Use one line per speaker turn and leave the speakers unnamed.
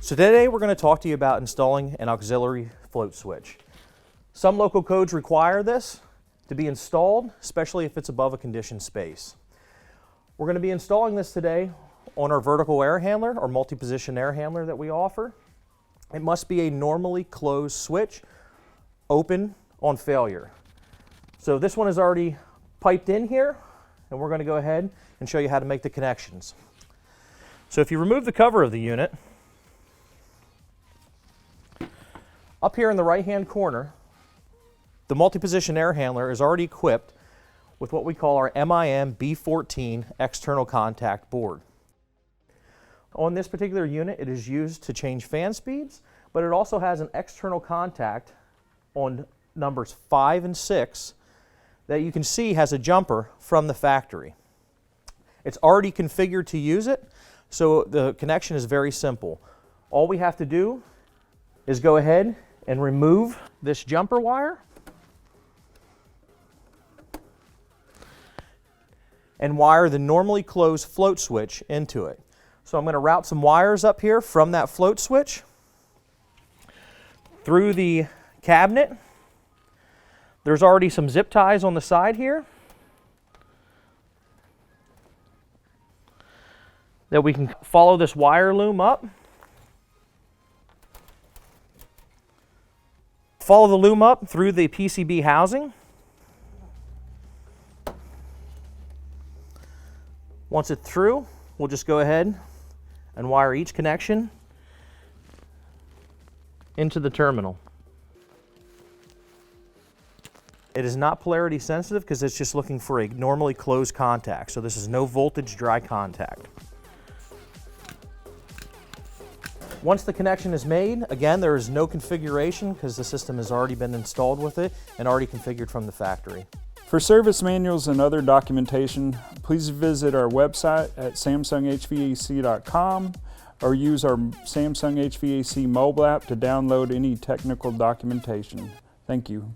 So today we're going to talk to you about installing an auxiliary float switch. Some local codes require this to be installed, especially if it's above a conditioned space. We're going to be installing this today on our vertical air handler or multi-position air handler that we offer. It must be a normally closed switch, open on failure. So this one is already piped in here, and we're going to go ahead and show you how to make the connections. So if you remove the cover of the unit, up here in the right-hand corner, the multi-position air handler is already equipped with what we call our MIM B14 external contact board. On this particular unit, it is used to change fan speeds, but it also has an external contact on numbers 5 and 6 that you can see has a jumper from the factory. It's already configured to use it, so the connection is very simple. All we have to do is go ahead and remove this jumper wire and wire the normally closed float switch into it. So I'm going to route some wires up here from that float switch through the cabinet. There's already some zip ties on the side here that we can follow this wire loom up. Follow the loom up through the PCB housing. Once it's through, we'll just go ahead and wire each connection into the terminal. It is not polarity sensitive because it's just looking for a normally closed contact. So this is no voltage dry contact. Once the connection is made, again, there is no configuration because the system has already been installed with it and already configured from the factory.
For service manuals and other documentation, please visit our website at samsunghvac.com or use our Samsung HVAC mobile app to download any technical documentation. Thank you.